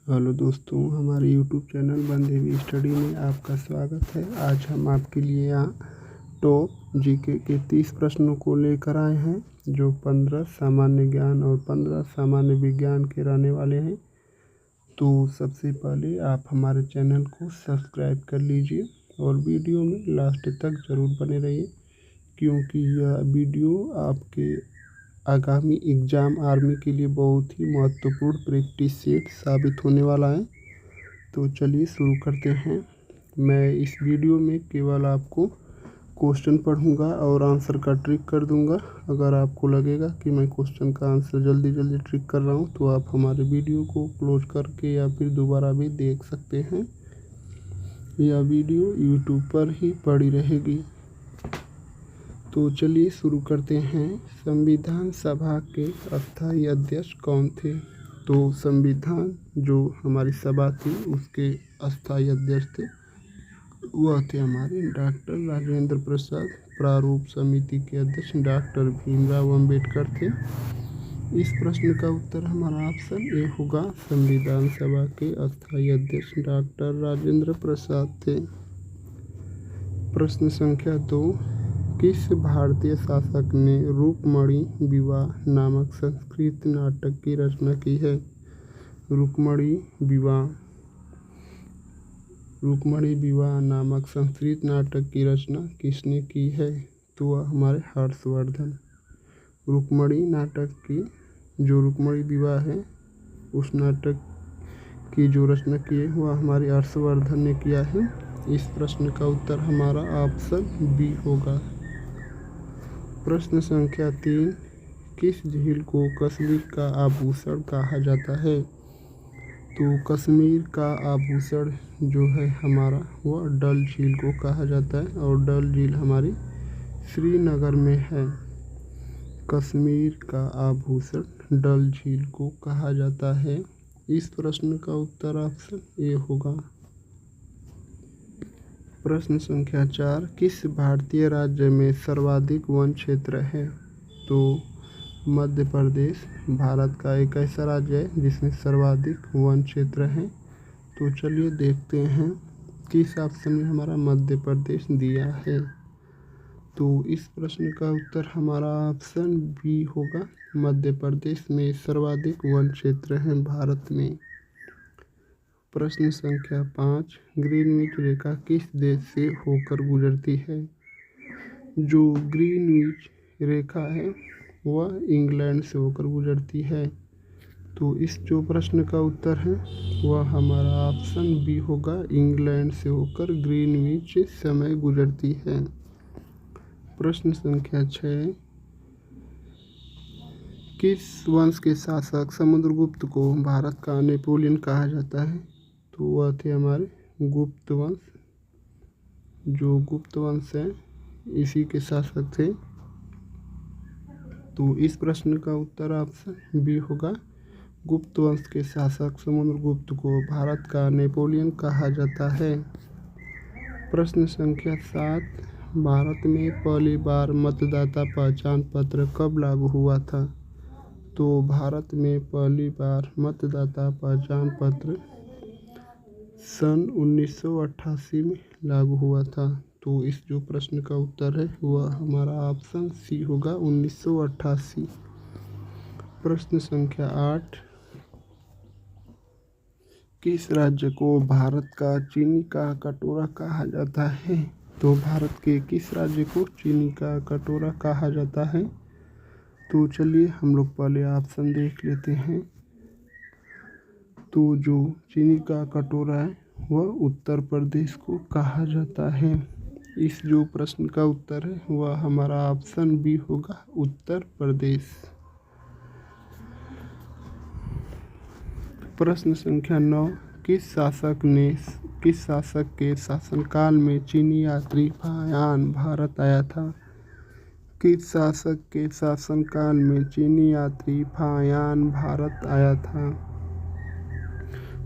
Hello दोस्तों, हमारे YouTube channel बंदेवी study में आपका स्वागत है। आज हम आपके लिए यहाँ टॉप जीके के 30 प्रश्नों को लेकर आए हैं, जो 15 सामान्य ज्ञान और 15 सामान्य विज्ञान के रहने वाले हैं। तो सबसे पहले आप हमारे चैनल को सब्सक्राइब कर लीजिए और वीडियो में लास्ट तक ज़रूर बने रहिए, क्योंकि यह वीडियो आपके आगामी एग्ज़ाम आर्मी के लिए बहुत ही महत्वपूर्ण प्रैक्टिस सेट साबित होने वाला है। तो चलिए शुरू करते हैं। मैं इस वीडियो में केवल आपको क्वेश्चन पढ़ूंगा और आंसर का ट्रिक कर दूंगा। अगर आपको लगेगा कि मैं क्वेश्चन का आंसर जल्दी ट्रिक कर रहा हूं, तो आप हमारे वीडियो को क्लोज करके या फिर दोबारा भी देख सकते हैं। यह वीडियो यूट्यूब पर ही पड़ी रहेगी। तो चलिए शुरू करते हैं। संविधान सभा के अस्थायी अध्यक्ष कौन थे? तो संविधान जो हमारी सभा थी उसके अस्थायी अध्यक्ष थे, वह थे हमारे डॉक्टर राजेंद्र प्रसाद। प्रारूप समिति के अध्यक्ष डॉक्टर भीमराव अंबेडकर थे। इस प्रश्न का उत्तर हमारा ऑप्शन ए होगा। संविधान सभा के अस्थायी अध्यक्ष डॉक्टर राजेंद्र प्रसाद थे। प्रश्न संख्या 2, किस भारतीय शासक ने रुक्मणी विवाह नामक संस्कृत नाटक की रचना की है? रुक्मणी विवाह नामक संस्कृत नाटक की रचना किसने की है? तो वह हमारे हर्षवर्धन। रुक्मणी नाटक की जो रुक्मणी विवाह है, उस नाटक की जो रचना की है वह हमारे हर्षवर्धन ने किया है। इस प्रश्न का उत्तर हमारा ऑप्शन बी होगा। प्रश्न संख्या 3, किस झील को कश्मीर का आभूषण कहा जाता है? तो कश्मीर का आभूषण जो है हमारा, वह डल झील को कहा जाता है, और डल झील हमारी श्रीनगर में है। कश्मीर का आभूषण डल झील को कहा जाता है। इस प्रश्न का उत्तर ऑप्शन ए होगा। प्रश्न संख्या 4, किस भारतीय राज्य में सर्वाधिक वन क्षेत्र है? तो मध्य प्रदेश भारत का एक ऐसा राज्य है जिसमें सर्वाधिक वन क्षेत्र है। तो चलिए देखते हैं किस ऑप्शन में हमारा मध्य प्रदेश दिया है। तो इस प्रश्न का उत्तर हमारा ऑप्शन बी होगा। मध्य प्रदेश में सर्वाधिक वन क्षेत्र है भारत में। प्रश्न संख्या 5, ग्रीनविच रेखा किस देश से होकर गुजरती है? जो ग्रीनविच रेखा है वह इंग्लैंड से होकर गुजरती है। तो इस जो प्रश्न का उत्तर है वह हमारा ऑप्शन बी होगा। इंग्लैंड से होकर ग्रीनविच समय गुजरती है। प्रश्न संख्या 6, किस वंश के शासक समुद्रगुप्त को भारत का नेपोलियन कहा जाता है? तो वह थे हमारे गुप्त वंश। जो गुप्त वंश है इसी के शासक थे। तो इस प्रश्न का उत्तर ऑप्शन बी होगा। गुप्त वंश के शासक समुद्रगुप्त को भारत का नेपोलियन कहा जाता है। प्रश्न संख्या 7, भारत में पहली बार मतदाता पहचान पत्र कब लागू हुआ था? तो भारत में पहली बार मतदाता पहचान पत्र सन 1988 में लागू हुआ था। तो इस जो प्रश्न का उत्तर है वह हमारा ऑप्शन सी होगा, 1988। प्रश्न संख्या 8, किस राज्य को भारत का चीनी का कटोरा कहा जाता है? तो भारत के किस राज्य को चीनी का कटोरा कहा जाता है? तो चलिए हम लोग पहले ऑप्शन देख लेते हैं। तो जो चीनी का कटोरा है वह उत्तर प्रदेश को कहा जाता है। इस जो प्रश्न का उत्तर है वह हमारा ऑप्शन बी होगा, उत्तर प्रदेश। प्रश्न संख्या 9, किस शासक के शासनकाल में चीनी यात्री यान भारत आया था? किस शासक के शासनकाल में चीनी यात्री यान भारत आया था?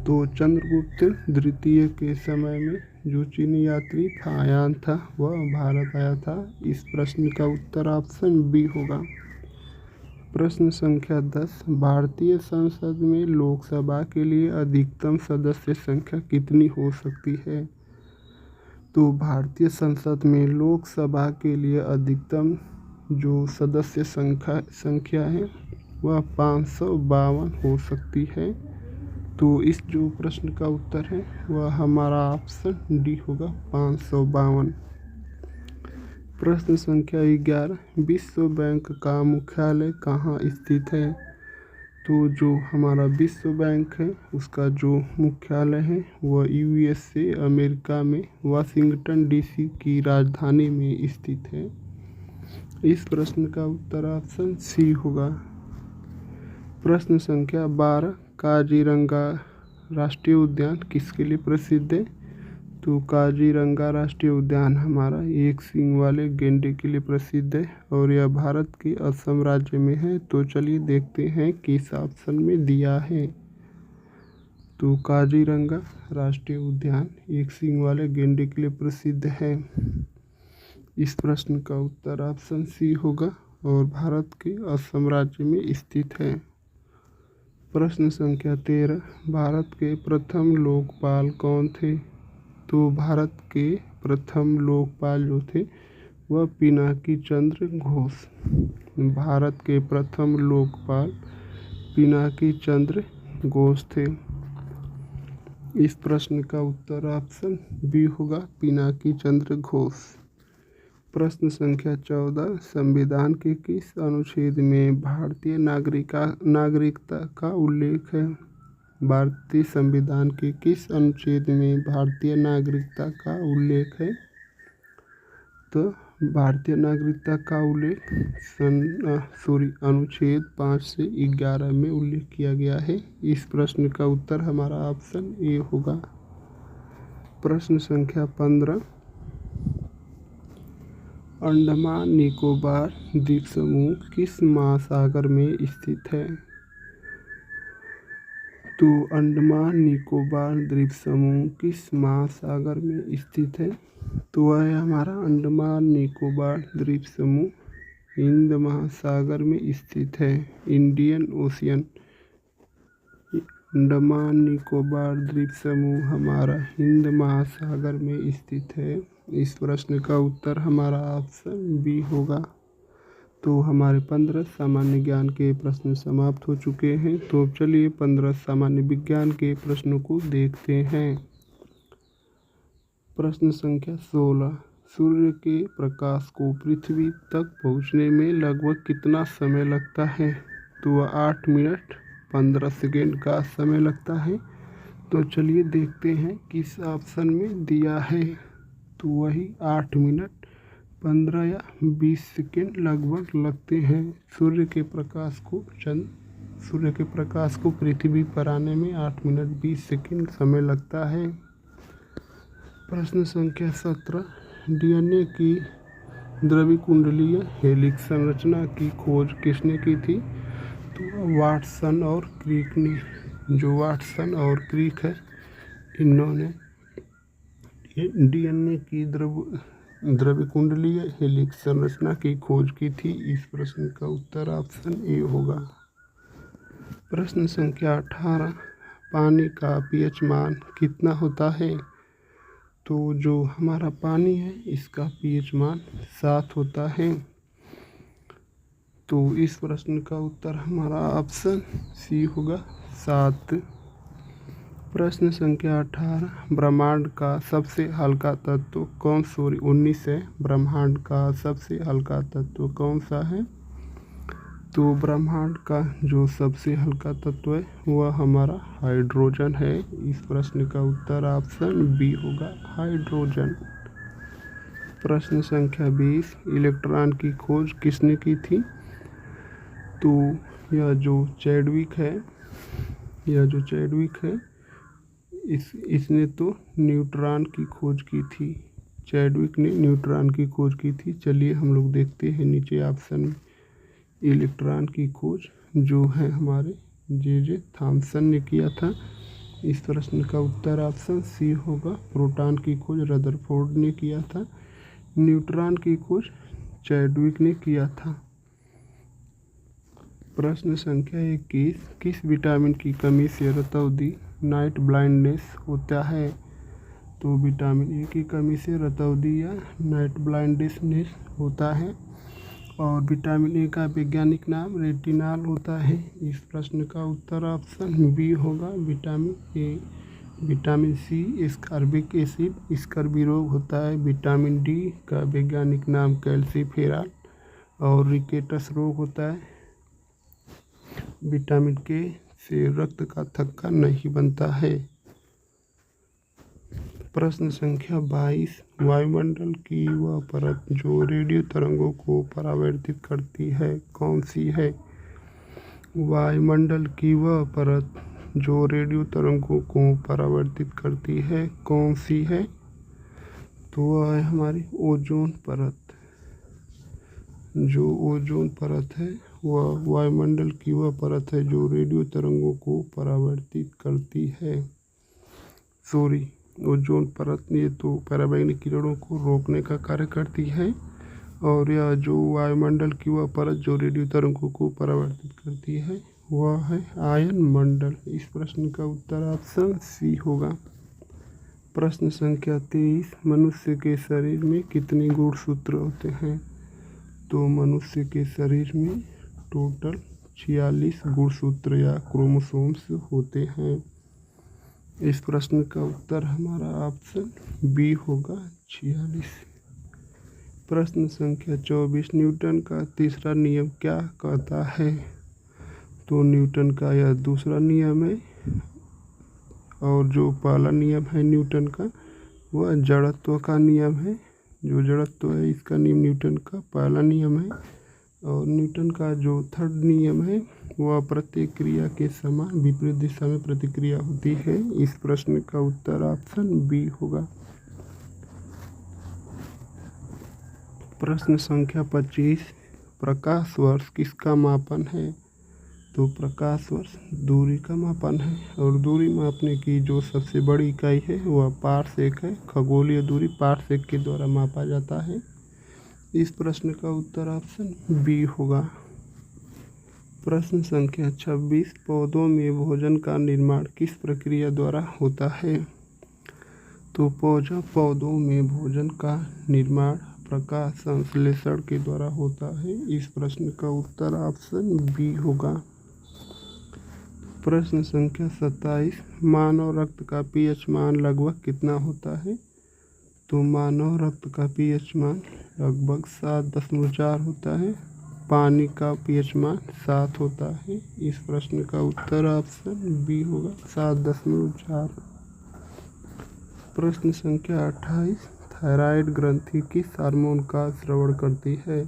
तो चंद्रगुप्त द्वितीय के समय में जो चीनी यात्री यान था वह भारत आया था। इस प्रश्न का उत्तर ऑप्शन बी होगा। प्रश्न संख्या 10, भारतीय संसद में लोकसभा के लिए अधिकतम सदस्य संख्या कितनी हो सकती है? तो भारतीय संसद में लोकसभा के लिए अधिकतम जो सदस्य संख्या है वह 552 हो सकती है। तो इस जो प्रश्न का उत्तर है वह हमारा ऑप्शन डी होगा, 552। प्रश्न संख्या 11, विश्व बैंक का मुख्यालय कहाँ स्थित है? तो जो हमारा विश्व बैंक है उसका जो मुख्यालय है वह USA अमेरिका में वाशिंगटन DC की राजधानी में स्थित है। इस प्रश्न का उत्तर ऑप्शन सी होगा। प्रश्न संख्या 12, काजीरंगा राष्ट्रीय उद्यान किसके लिए प्रसिद्ध है? तो काजीरंगा राष्ट्रीय उद्यान हमारा एक सींग वाले गैंडे के लिए प्रसिद्ध है और यह भारत के असम राज्य में है। तो चलिए देखते हैं किस ऑप्शन में दिया है। तो काजीरंगा राष्ट्रीय उद्यान एक सींग वाले गैंडे के लिए प्रसिद्ध है। इस प्रश्न का उत्तर ऑप्शन सी होगा और भारत के असम राज्य में स्थित है। प्रश्न संख्या 13, भारत के प्रथम लोकपाल कौन थे? तो भारत के प्रथम लोकपाल जो थे वह पिनाकी चंद्र घोष। भारत के प्रथम लोकपाल पिनाकी चंद्र घोष थे। इस प्रश्न का उत्तर ऑप्शन बी होगा, पिनाकी चंद्र घोष। प्रश्न संख्या 14, संविधान के किस अनुच्छेद में भारतीय नागरिकता का उल्लेख है? भारतीय संविधान के किस अनुच्छेद में भारतीय नागरिकता का उल्लेख है? तो भारतीय नागरिकता का उल्लेख अनुच्छेद 5 से 11 में उल्लेख किया गया है। इस प्रश्न का उत्तर हमारा ऑप्शन ए होगा। प्रश्न संख्या 15, अंडमान निकोबार द्वीप समूह किस महासागर में स्थित है? तो अंडमान निकोबार द्वीप समूह किस महासागर में स्थित है? तो वह है हमारा अंडमान निकोबार द्वीप समूह हिंद महासागर में स्थित है, इंडियन ओशियन। अंडमान निकोबार द्वीप समूह हमारा हिंद महासागर में स्थित है। इस प्रश्न का उत्तर हमारा ऑप्शन बी होगा। तो हमारे 15 सामान्य ज्ञान के प्रश्न समाप्त हो चुके हैं। तो चलिए 15 सामान्य विज्ञान के प्रश्नों को देखते हैं। प्रश्न संख्या 16, सूर्य के प्रकाश को पृथ्वी तक पहुंचने में लगभग कितना समय लगता है? तो 8 मिनट 15 सेकेंड का समय लगता है। तो चलिए देखते हैं किस ऑप्शन में दिया है। तो वही 8 मिनट 15 या 20 सेकेंड लगभग लगते हैं सूर्य के प्रकाश को पृथ्वी पर आने में 8 मिनट 20 सेकेंड समय लगता है। प्रश्न संख्या 17, DNA की द्रविकुंडलीय हेलिक्स संरचना की खोज किसने की थी? तो वाटसन और क्रिक ने। जो वाटसन और क्रिक है इन्होंने DNA की द्रविकुंडलीय हेलिक्स संरचना की खोज की थी। इस प्रश्न का उत्तर ऑप्शन ए होगा। प्रश्न संख्या 18, पानी का pH मान कितना होता है? तो जो हमारा पानी है इसका pH मान 7 होता है। तो इस प्रश्न का उत्तर हमारा ऑप्शन सी होगा, 7। प्रश्न संख्या 18, ब्रह्मांड का सबसे हल्का तत्व कौन 19 है। ब्रह्मांड का सबसे हल्का तत्व कौन सा है? तो ब्रह्मांड का जो सबसे हल्का तत्व है वह हमारा हाइड्रोजन है। इस प्रश्न का उत्तर ऑप्शन बी होगा, हाइड्रोजन। प्रश्न संख्या 20, इलेक्ट्रॉन की खोज किसने की थी? तो यह जो चैडविक है इसने तो न्यूट्रॉन की खोज की थी। चैडविक ने न्यूट्रॉन की खोज की थी। चलिए हम लोग देखते हैं नीचे ऑप्शन में इलेक्ट्रॉन की खोज जो है हमारे जे थॉमसन ने किया था। इस प्रश्न का उत्तर ऑप्शन सी होगा, प्रोटॉन की खोज रदरफोर्ड ने किया था। न्यूट्रॉन की खोज चैडविक ने किया था। प्रश्न संख्या 21, किस विटामिन की कमी से रतौंधी नाइट ब्लाइंडनेस होता है? तो विटामिन ए की कमी से रतौंधी या नाइट ब्लाइंडनेस होता है। और विटामिन ए का वैज्ञानिक नाम रेटिनॉल होता है। इस प्रश्न का उत्तर ऑप्शन बी होगा, vitamin A. Vitamin C ascorbic acid scurvy रोग होता है। विटामिन डी का वैज्ञानिक नाम कैल्सीफेरॉल और रिकेटस रोग होता है। विटामिन के से रक्त का थक्का नहीं बनता है। प्रश्न संख्या 22, वायुमंडल की वह परत जो रेडियो तरंगों को परावर्तित करती है कौन सी है? वायुमंडल की वह परत जो रेडियो तरंगों को परावर्तित करती है कौन सी है? तो वह है हमारी ओजोन परत। जो ओजोन परत है वह वायुमंडल की वह परत है जो रेडियो तरंगों को परावर्तित करती है। ओजोन परत ये तो पराबैंगनी किरणों को रोकने का कार्य करती है। और यह जो वायुमंडल की वह परत जो रेडियो तरंगों को परावर्तित करती है वह है आयन मंडल। इस प्रश्न का उत्तर ऑप्शन सी होगा। प्रश्न संख्या 23, मनुष्य के शरीर में कितने गुणसूत्र होते हैं? तो मनुष्य के शरीर में टोटल 46 गुणसूत्र या क्रोमोसोम्स होते हैं। इस प्रश्न का उत्तर हमारा ऑप्शन बी होगा, 46। प्रश्न संख्या 24, न्यूटन का तीसरा नियम क्या कहता है? तो न्यूटन का यह दूसरा नियम है। और जो पहला नियम है न्यूटन का वह जड़त्व का नियम है। जो जड़त्व है इसका नियम न्यूटन का पहला नियम है। और न्यूटन का जो थर्ड नियम है वह प्रतिक्रिया के समान विपरीत दिशा में प्रतिक्रिया होती है। इस प्रश्न का उत्तर ऑप्शन बी होगा। प्रश्न संख्या 25, प्रकाश वर्ष किसका मापन है? तो प्रकाश वर्ष दूरी का मापन है। और दूरी मापने की जो सबसे बड़ी इकाई है वह पारसेक है। खगोलीय दूरी पारसेक के द्वारा मापा जाता है। इस प्रश्न का उत्तर ऑप्शन बी होगा। प्रश्न संख्या 26, पौधों में भोजन का निर्माण किस प्रक्रिया द्वारा होता है? तो पौधों में भोजन का निर्माण प्रकाश संश्लेषण के द्वारा होता है। इस प्रश्न का उत्तर ऑप्शन बी होगा। प्रश्न संख्या 27, मानव रक्त का पीएच मान लगभग कितना होता है? तो मानव रक्त का पीएच मान लगभग 7.4 होता है। पानी का पीएच मान 7 होता है। इस प्रश्न का उत्तर ऑप्शन बी होगा, 7.4। प्रश्न संख्या 28, थायराइड ग्रंथि किस हार्मोन का स्राव करती है?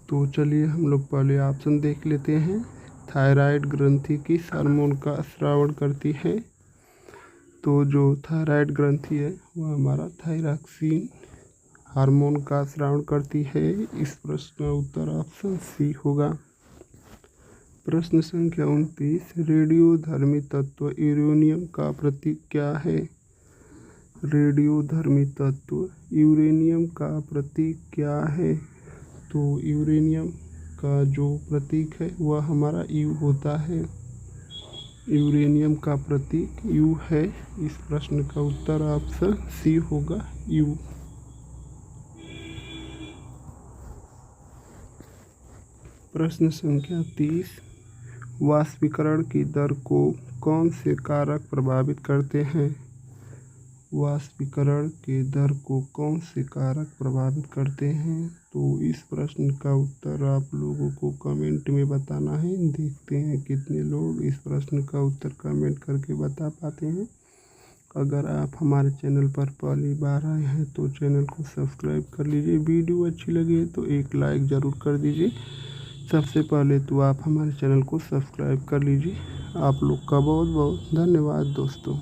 तो चलिए हम लोग पहले ऑप्शन देख लेते हैं। थायराइड ग्रंथि किस हार्मोन का स्राव करती है? तो जो थायराइड ग्रंथि है वह हमारा थायरॉक्सिन हार्मोन का स्राव करती है। इस प्रश्न का उत्तर ऑप्शन सी होगा। प्रश्न संख्या 29, रेडियोधर्मी तत्व यूरेनियम का प्रतीक क्या है? रेडियोधर्मी तत्व यूरेनियम का प्रतीक क्या है? तो यूरेनियम का जो प्रतीक है वह हमारा यू होता है। यूरेनियम का प्रतीक यू है। इस प्रश्न का उत्तर ऑप्शन सी होगा, यू। प्रश्न संख्या 30, वाष्पीकरण की दर को कौन से कारक प्रभावित करते हैं? वाष्पीकरण के दर को कौन से कारक प्रभावित करते हैं? तो इस प्रश्न का उत्तर आप लोगों को कमेंट में बताना है। देखते हैं कितने लोग इस प्रश्न का उत्तर कमेंट करके बता पाते हैं। अगर आप हमारे चैनल पर पहली बार आए हैं तो चैनल को सब्सक्राइब कर लीजिए। वीडियो अच्छी लगी है तो एक लाइक ज़रूर कर दीजिए। सबसे पहले तो आप हमारे चैनल को सब्सक्राइब कर लीजिए। आप लोग का बहुत बहुत धन्यवाद दोस्तों।